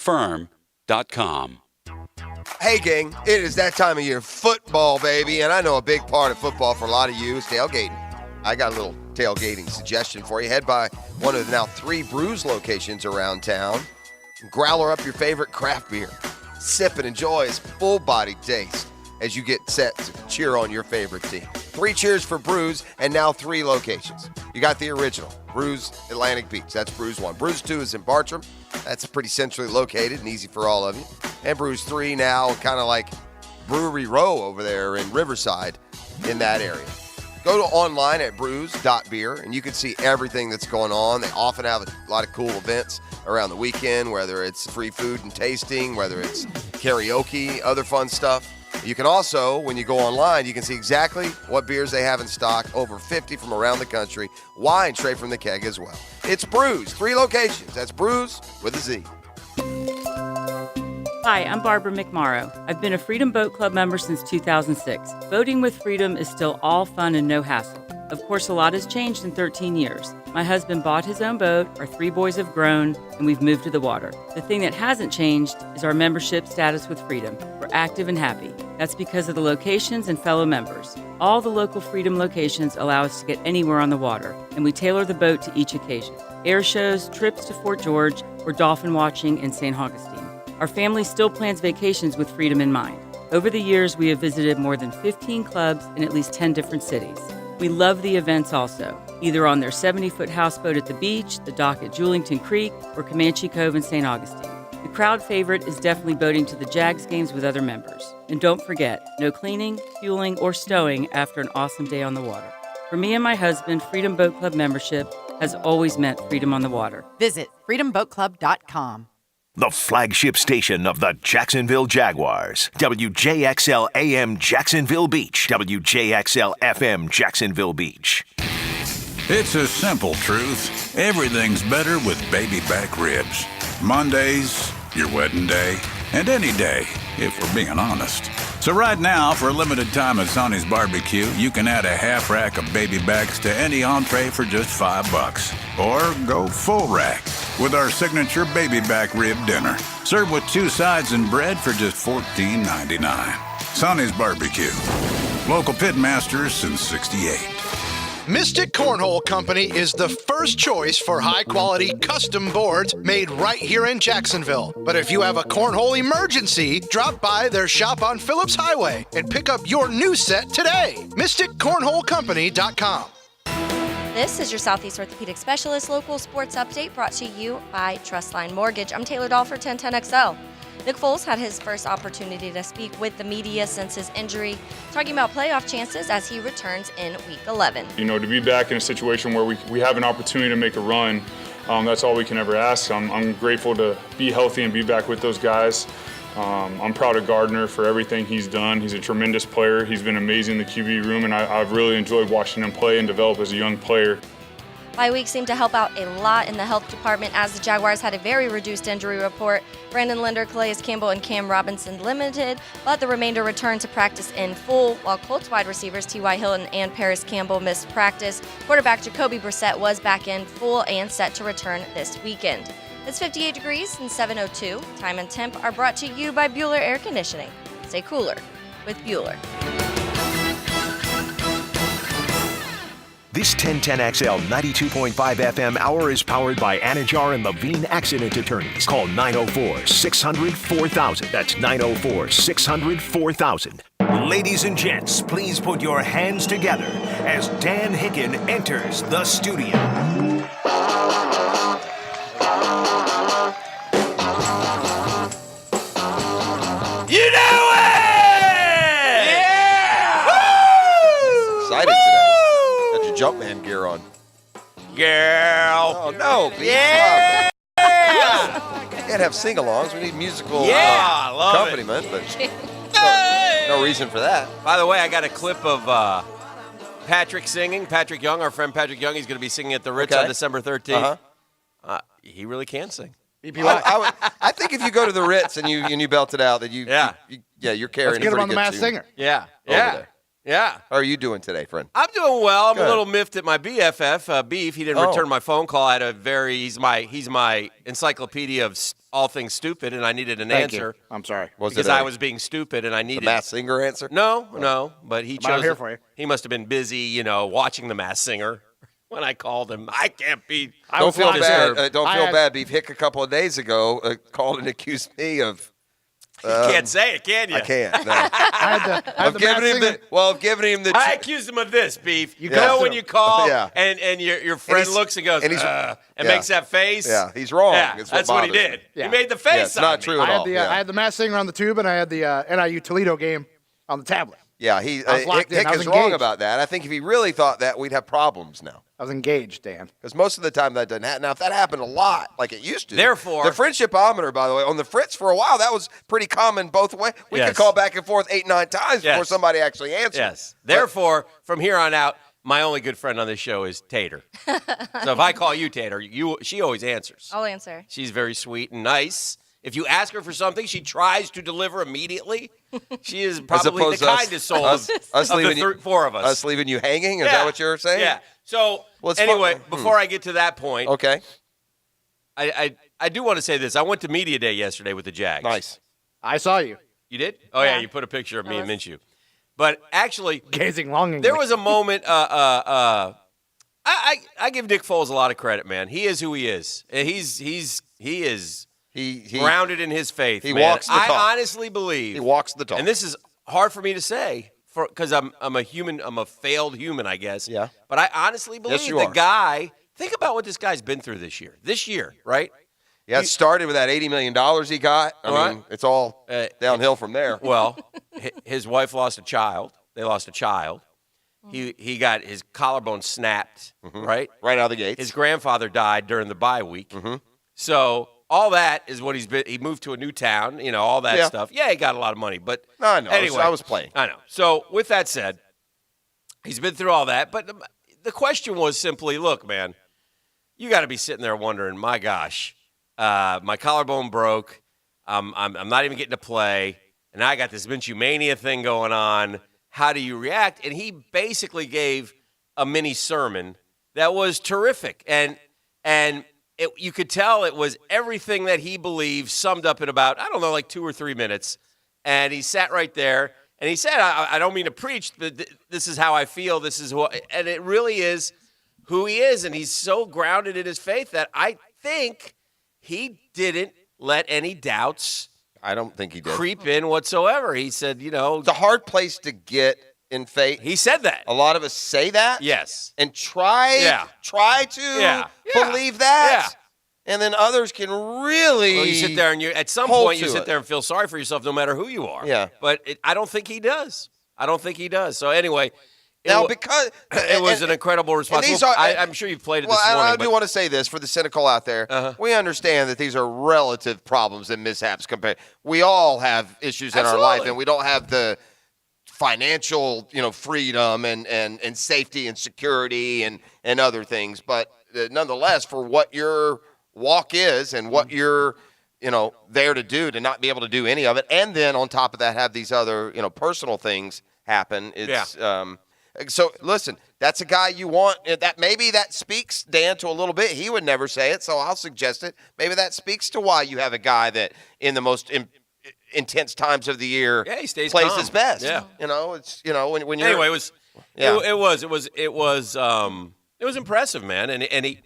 StayFirm.com. Hey, gang, it is that time of year, football, baby, and I know a big part of football for a lot of you is tailgating. I got a little tailgating suggestion for you. Head by one of the now 3 Brews locations around town. Growler up your favorite craft beer. Sip and enjoy its full-bodied taste as you get set to cheer on your favorite team. 3 cheers for Brews, and now 3 locations. You got the original, Brews Atlantic Beach. That's Brews 1. Brews 2 is in Bartram. That's pretty centrally located and easy for all of you. And Brews 3 now kind of like Brewery Row over there in Riverside in that area. Go to online at brews.beer, and you can see everything that's going on. They often have a lot of cool events around the weekend, whether it's free food and tasting, whether it's karaoke, other fun stuff. You can also, when you go online, you can see exactly what beers they have in stock, over 50 from around the country, wine straight from the keg as well. It's Brews, 3 locations. That's Brews with a Z. Hi, I'm Barbara McMorrow. I've been a Freedom Boat Club member since 2006. Boating with Freedom is still all fun and no hassle. Of course, a lot has changed in 13 years. My husband bought his own boat, our 3 boys have grown, and we've moved to the water. The thing that hasn't changed is our membership status with Freedom. We're active and happy. That's because of the locations and fellow members. All the local Freedom locations allow us to get anywhere on the water, and we tailor the boat to each occasion. Air shows, trips to Fort George, or dolphin watching in St. Augustine. Our family still plans vacations with Freedom in mind. Over the years, we have visited more than 15 clubs in at least 10 different cities. We love the events also, either on their 70-foot houseboat at the beach, the dock at Julington Creek, or Comanche Cove in St. Augustine. The crowd favorite is definitely boating to the Jags games with other members. And don't forget, no cleaning, fueling, or stowing after an awesome day on the water. For me and my husband, Freedom Boat Club membership has always meant freedom on the water. Visit freedomboatclub.com. The flagship station of the Jacksonville Jaguars. WJXL AM Jacksonville Beach. WJXL FM Jacksonville Beach. It's a simple truth. Everything's better with baby back ribs. Mondays, your wedding day, and any day, if we're being honest. So right now, for a limited time at Sonny's Barbecue, you can add a half rack of baby backs to any entree for just $5. Or go full rack with our signature baby back rib dinner. Served with 2 sides and bread for just $14.99. Sonny's Barbecue. Local pit masters since '68. Mystic Cornhole Company is the first choice for high-quality custom boards made right here in Jacksonville. But if you have a cornhole emergency, drop by their shop on Phillips Highway and pick up your new set today. MysticCornholeCompany.com. This is your Southeast Orthopedic Specialist local sports update brought to you by Trustline Mortgage. I'm Taylor Dahl for 1010XL. Nick Foles had his first opportunity to speak with the media since his injury, talking about playoff chances as he returns in Week 11. You know, to be back in a situation where we have an opportunity to make a run, that's all we can ever ask. I'm grateful to be healthy and be back with those guys. I'm proud of Gardner for everything he's done. He's a tremendous player. He's been amazing in the QB room, and I've really enjoyed watching him play and develop as a young player. Bye week seemed to help out a lot in the health department as the Jaguars had a very reduced injury report. Brandon Linder, Calais Campbell, and Cam Robinson limited, but the remainder returned to practice in full, while Colts wide receivers T.Y. Hilton and Paris Campbell missed practice. Quarterback Jacoby Brissett was back in full and set to return this weekend. It's 58 degrees and 7:02. Time and temp are brought to you by Bueller Air Conditioning. Stay cooler with Bueller. This 1010XL 92.5 FM hour is powered by Anajar and Levine Accident Attorneys. Call 904-600-4000. That's 904-600-4000. Ladies and gents, please put your hands together as Dan Hicken enters the studio. You know it! Yeah! Woo! Excited today. Got your Jumpman gear on. Girl. Oh, no. Yeah! Can't have sing-alongs. We need musical I love accompaniment, but no reason for that. By the way, I got a clip of Patrick singing. Patrick Young, our friend Patrick Young, he's going to be singing at the Ritz on December 13th. He really can sing. I think if you go to the Ritz and you belt it out, that you're carrying. Let's get him on the Masked Singer. Yeah. How are you doing today, friend? I'm doing well. I'm Good. a little miffed at my BFF, Beef. He didn't return my phone call. I had he's my encyclopedia of all things stupid, and I needed an Thank answer. you. I'm sorry. Because I was being stupid, and I needed the Masked Singer answer. No, but he chose. I'm here for you. He must have been busy, watching the Masked Singer. When I called him, I can't be. Don't feel bad. Don't feel bad. Beef Hick a couple of days ago called and accused me of. You can't say it, can you? I can't. No. I've giving him the. I accused him of this, Beef. You Yeah. know when you call Yeah. and your friend looks and goes, and makes that face. Yeah, he's wrong. Yeah, It's that's what he bothers me. did. Yeah. He made the face. Yeah, it's not true at all. I had the Masked Singer on the tube, and I had the NIU Toledo game on the tablet. Yeah, I was locked in. Hick I was is wrong engaged. about that. I think if he really thought that, we'd have problems now. I was engaged, Dan. Because most of the time that doesn't happen. Now, if that happened a lot, like it used to. Therefore, the friendshipometer, by the way, on the Fritz for a while, that was pretty common both ways. We could call back and forth 8-9 times before somebody actually answered. Yes. Therefore, from here on out, my only good friend on this show is Tater. So if I call you Tater, she always answers. I'll answer. She's very sweet and nice. If you ask her for something, she tries to deliver immediately. She is probably the kindest soul of the four of us. Us leaving you hanging? Is that what you're saying? Yeah. So, anyway, before I get to that point, okay, I do want to say this. I went to Media Day yesterday with the Jags. Nice. I saw you. You did? Oh, yeah, you put a picture of me and Minshew. But actually, gazing longingly. There was a moment. I give Nick Foles a lot of credit, man. He is who he is. And he is grounded in his faith. He man. walks the talk. I honestly believe he walks the talk. And this is hard for me to say because I'm a human. I'm a failed human, I guess. Yeah. But I honestly believe the guy. Think about what this guy's been through this year. This year, right? Yeah, it started with that $80 million he got. I mean, it's all downhill from there. Well, his wife lost a child. They lost a child. He got his collarbone snapped, right? Right out of the gates. His grandfather died during the bye week. So all that is what he's been. He moved to a new town, all that stuff. Yeah, he got a lot of money, but I know. Anyway, I was playing. I know. So with that said, he's been through all that. But the question was simply, look, man, you got to be sitting there wondering, my gosh, my collarbone broke. I'm not even getting to play, and I got this Minshew mania thing going on. How do you react? And he basically gave a mini sermon that was terrific, and you could tell it was everything that he believed summed up in about, 2 or 3 minutes. And he sat right there, and he said, I don't mean to preach, but this is how I feel. This is what, and it really is who he is. And he's so grounded in his faith that I think he didn't let any doubts I don't think he did. creep in whatsoever. He said, it's a hard place to get in faith. He said that. A lot of us say that. Yes. And try to believe that. Yeah. And then others can really. Well, you sit there and at some point you sit there and feel sorry for yourself no matter who you are. Yeah. But I don't think he does. So anyway. Because it was an incredible response. I'm sure you've played it this morning. I do want to say this for the cynical out there. We understand that these are relative problems and mishaps compared. We all have issues in our life, and we don't have the financial, freedom and safety and security and other things. But nonetheless, for what your walk is and what you're there to do, to not be able to do any of it, and then on top of that have these other personal things happen. It's So listen, that's a guy you want. Maybe that speaks, Dan, to a little bit. He would never say it, so I'll suggest it. Maybe that speaks to why you have a guy that in the most intense times of the year he stays plays calm. his best. Yeah. It's when you're anyway. It was impressive, man. And he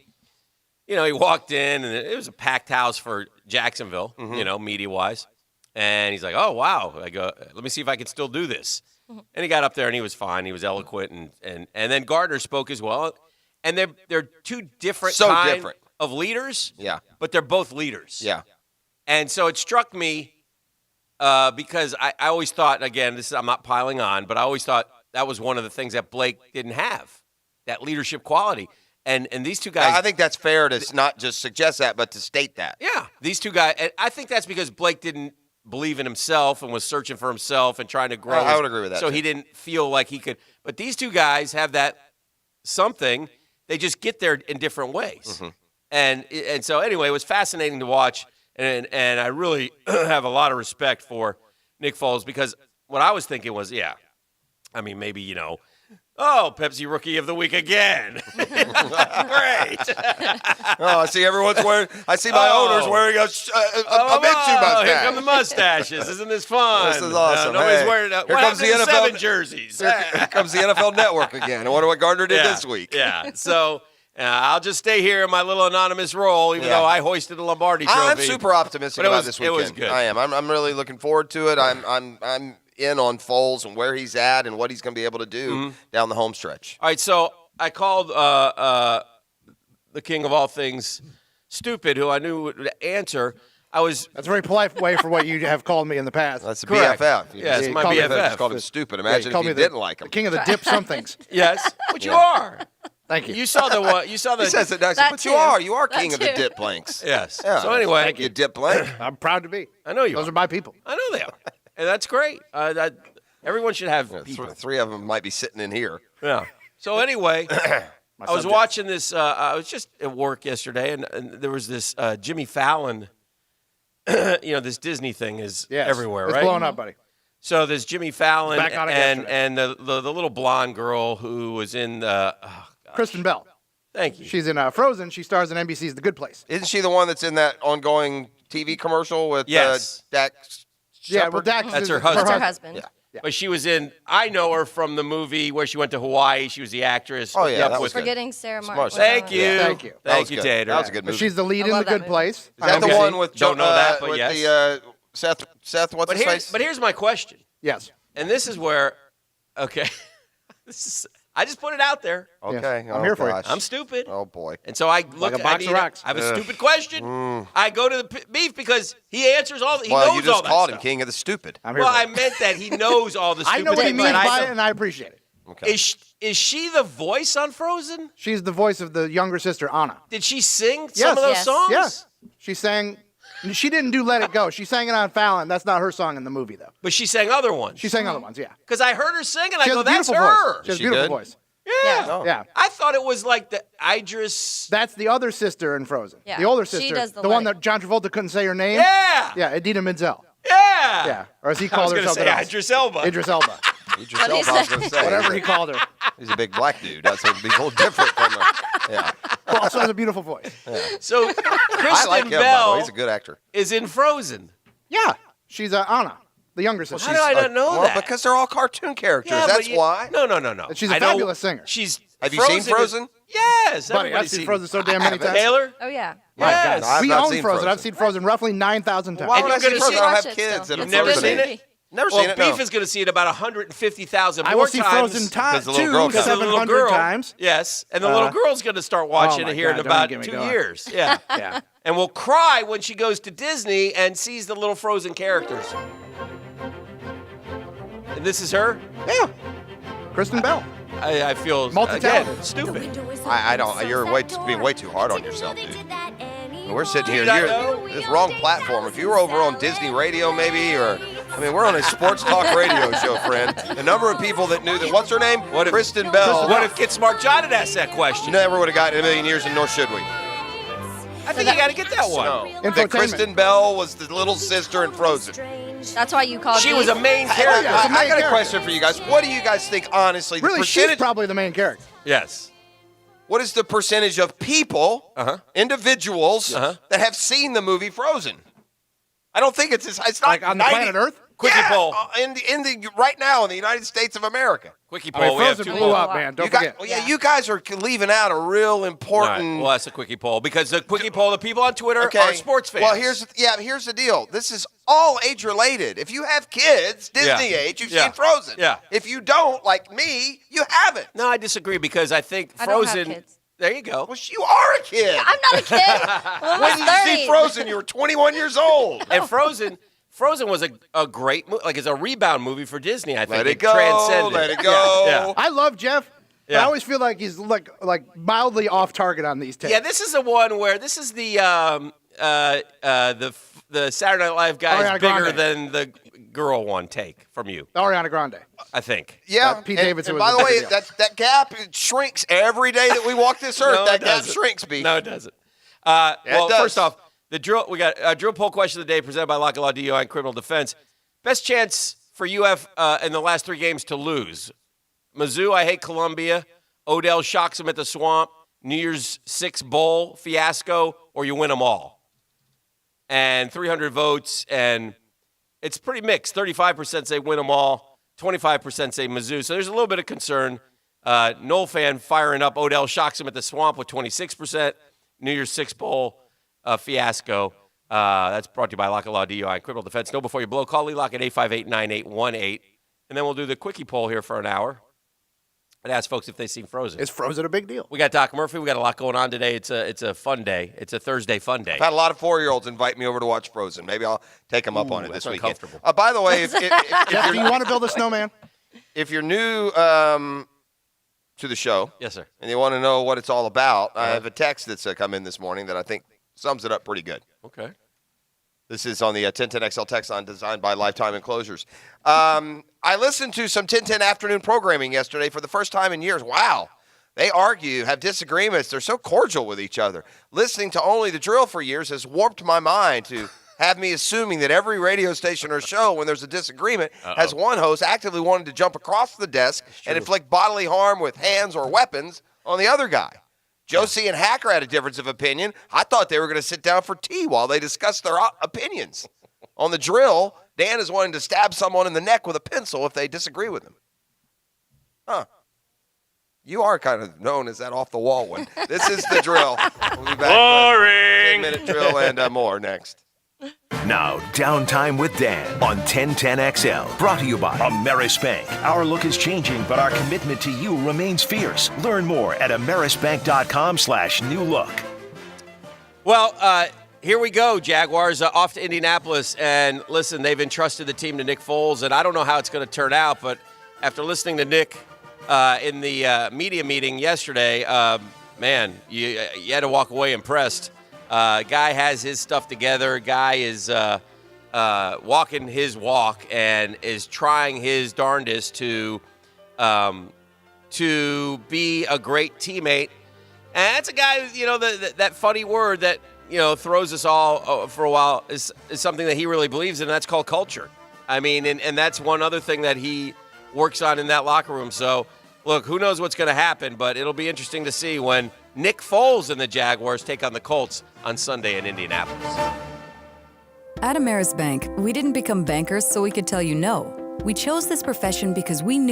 he walked in and it was a packed house for Jacksonville, media wise, and he's like, oh wow. I go, let me see if I can still do this. And he got up there and he was fine. He was eloquent, and then Gardner spoke as well. And they're two different kinds of leaders. Yeah. But they're both leaders. Yeah. And so it struck me because I always thought, again, I'm not piling on, but I always thought that was one of the things that Blake didn't have, that leadership quality. And these two guys. I think that's fair to not just suggest that, but to state that. Yeah. These two guys. And I think that's because Blake didn't believe in himself and was searching for himself and trying to grow. I would agree with that. So he didn't feel like he could. But these two guys have that something. They just get there in different ways. And so anyway, it was fascinating to watch. And I really have a lot of respect for Nick Foles because what I was thinking was, maybe, Oh, Pepsi Rookie of the Week again. Great. Oh, I see everyone's wearing. I see my owners wearing a Minshew mustache. Here come the mustaches. Isn't this fun? This is awesome. Nobody's Hey, wearing here what comes happened the to NFL 7 jerseys. Here comes the NFL Network again. I wonder what Gardner did this week. Yeah. So I'll just stay here in my little anonymous role, even though I hoisted a Lombardi trophy. I'm super optimistic about this weekend. It was good. I am. I'm really looking forward to it. I'm in on Foles and where he's at and what he's going to be able to do down the home stretch. All right, so I called the king of all things stupid, who I knew would answer. That's a very polite way for what you have called me in the past. That's a Correct. BFF. Yeah, it's my BFF. Just called him stupid. Imagine if you didn't like him. The king of the dip somethings. Yes, but you are. Thank you. You saw the one. You saw the. He says it nice, but too. you are That king of the too. dip planks. Yes. Yeah. So anyway, You dip plank. I'm proud to be. I know you Those are. are my people. I know they are, and that's great. Everyone should have people. Three of them might be sitting in here. Yeah. So anyway, I was watching this. I was just at work yesterday, and there was this Jimmy Fallon. This Disney thing is everywhere, it's right? blowing up, buddy. So there's Jimmy Fallon Back on it and the little blonde girl who was in Kristen Bell. Thank you. She's in Frozen. She stars in NBC's The Good Place. Isn't she the one that's in that ongoing TV commercial with Dak? Yeah, well, Dak That's is her That's husband. her husband. Yeah. But she was in. I know her from the movie where she went to Hawaii. She was the actress. Oh, yeah, Yep, that was with- good. Forgetting Sarah Smart. Martin. Thank you. Yeah, thank you. That was Thank you, good. Tater. That was a good But movie. she's the lead I in love The that Good movie. Place. Is that the Okay. one with Don't know that, but with yes. the Seth? What's his face? But here's my question, Yes. and this is where, okay, I just put it out there. Okay, I'm here for you. I'm stupid. Oh boy. And so I look. a box of rocks. I have a stupid question. I go to the beef because he answers all. He knows Well, you all just that called him stuff. king of the stupid. I'm here Well, for I it. meant that he knows all the I stupid know what he things means that I by know. it, and I appreciate it. Okay. Is she the voice on Frozen? She's the voice of the younger sister, Anna. Did she sing some Yes. of those Yes. songs? Yes. She sang. She didn't do Let It Go. She sang it on Fallon. That's not her song in the movie, though. But she sang other ones. She sang other ones, yeah. Because I heard her sing, and I She has go, a that's beautiful her. voice. She has a She beautiful did? voice. Yeah. Oh. Yeah. I thought it was like the Idris. That's the other sister in Frozen. Yeah. The older She sister. does the one Let that John Travolta couldn't say her name. Yeah. Yeah, Edina Menzel. Yeah. Yeah. Or as he I was called her going to something say else. Idris Elba. Idris Elba. Idris What'd he Elba, I was say? gonna say. Whatever he called her. He's a big black dude. That's a little different from yeah. Who also has a beautiful voice. So I Kristen like him, by the Bell way. He's a good actor. is in Frozen. Yeah. She's Anna, the younger sister. How did I not know well, that? because they're all cartoon characters. Yeah, That's but why. No. And she's a I know fabulous singer. She's. Have you seen Frozen? Yes. Buddy, I've everybody's seen Frozen so damn I many haven't. times. Taylor? Oh, yeah. Yes. God, I've We not own seen Frozen. I've seen Frozen roughly 9,000 times. Why would I And see you're gonna Frozen? I don't watch have it kids still. that are You've never It's a seen good it? movie. Never Well, seen it. Beef No. is going to see it about 150,000 I more will see times. Frozen Because the little girl Because the little 700 girl, times. Yes, and the little girl's going to start watching my it here in God, don't about get me 2 going. years. Yeah. Yeah. And will cry when she goes to Disney and sees the little Frozen characters. And this is her? Yeah. Kristen Bell. I feel, Multi-talented. again, stupid. I don't. You're being way too hard on yourself, dude. We're sitting here. Did I You're know? this wrong platform. If you were over on Disney Radio, maybe, or we're on a sports talk radio show, friend. The number of people that knew that. What's her name? What if- Kristen Bell. What if Get Smart John had asked that question? Never would have gotten in a million years, and nor should we. I think you got to get that one. That Infotainment. Kristen Bell was the little sister in Frozen. That's why you called She me. was a main yeah. character. It's a main I got a character. question for you guys. What do you guys think, honestly, the Really, she's percentage? probably the main character. Yes. What is the percentage of people, Uh-huh. individuals, Uh-huh. that have seen the movie Frozen? I don't think it's not Like on the 90 planet Earth? Quickie poll. in the right now in the United States of America. Quickie I mean, poll. We have Frozen two blew polls. up, man. Don't You guys, forget. well, yeah, you guys are leaving out a real All right, important. well, that's a quickie poll because the quickie poll, the people on Twitter Okay. are sports fans. Well, here's the deal. This is all age related. If you have kids, Disney Yeah. age, you've Yeah. seen Frozen. Yeah. If you don't, like me, you haven't. No, I disagree because I think I don't have Frozen. kids. There you go. Well, you are a kid. I'm not a kid. I'm When almost you 30. see Frozen, you were 21 years old. And Frozen was a great movie. Like it's a rebound movie for Disney. I think Let it go. transcended. Let it go. Yeah. I love Jeff, but Yeah. I alys feel like he's like mildly off target on these takes. Yeah, this is the one where this is the Saturday Night Live guy Ariana is bigger Grande. than the girl one take from you. Ariana Grande. I think. Yeah, Pete and, Davidson and was by a the way, big deal. that gap it shrinks every day that we walk this earth. No, that it gap doesn't. shrinks, B. No, it doesn't. Yeah, it Well, does. first off, the drill. We got a drill poll question of the day presented by Lock and Law DUI and Criminal Defense. Best chance for UF in the last 3 games to lose. Mizzou, I hate Columbia. Odell shocks them at the Swamp. New Year's Six Bowl fiasco, or you win them all. And 300 votes, and it's pretty mixed. 35% say win them all. 25% say Mizzou. So there's a little bit of concern. Noel fan firing up. Odell shocks him at the Swamp with 26%. New Year's Six Bowl fiasco. That's brought to you by Lock and Law DUI and Criminal Defense. Know before you blow. Call Lee Lock at 858-9818. And then we'll do the quickie poll here for an hour and ask folks if they've seen Frozen. Is Frozen a big deal? We got Doc Murphy. We got a lot going on today. It's a fun day. It's a Thursday fun day. I've had a lot of 4-years invite me over to watch Frozen. Maybe I'll take them up on it this weekend. Uncomfortable. By the way, if Jeff, do you want to build a snowman? if you're new to the show, Yes, sir. and you want to know what it's all about, I have a text that's come in this morning that I think sums it up pretty good. Okay. This is on the 1010XL text line designed by Lifetime Enclosures. I listened to some 1010 afternoon programming yesterday for the first time in years. Wow. They argue, have disagreements. They're so cordial with each other. Listening to Only the Drill for years has warped my mind to have me assuming that every radio station or show, when there's a disagreement, has one host actively wanting to jump across the desk and inflict bodily harm with hands or weapons on the other guy. Josie and Hacker had a difference of opinion. I thought they were going to sit down for tea while they discussed their opinions. On the drill, Dan is wanting to stab someone in the neck with a pencil if they disagree with him. Huh. You are kind of known as that off-the-wall one. This is the drill. We'll be back. Boring. 10-minute drill and more next. Now, Downtime with Dan on 1010XL. Brought to you by Ameris Bank. Our look is changing, but our commitment to you remains fierce. Learn more at amerisbank.com/new look. Well, here we go, Jaguars, off to Indianapolis. And listen, they've entrusted the team to Nick Foles, and I don't know how it's going to turn out, but after listening to Nick in the media meeting yesterday, man, you had to walk away impressed. Guy has his stuff together. Guy is walking his walk and is trying his darndest to be a great teammate. And that's a guy, that funny word that, throws us all for a while is something that he really believes in, and that's called culture. I mean, and that's one other thing that he works on in that locker room. So, look, who knows what's going to happen, but it'll be interesting to see when Nick Foles and the Jaguars take on the Colts on Sunday in Indianapolis. At Ameris Bank, we didn't become bankers so we could tell you no. We chose this profession because we knew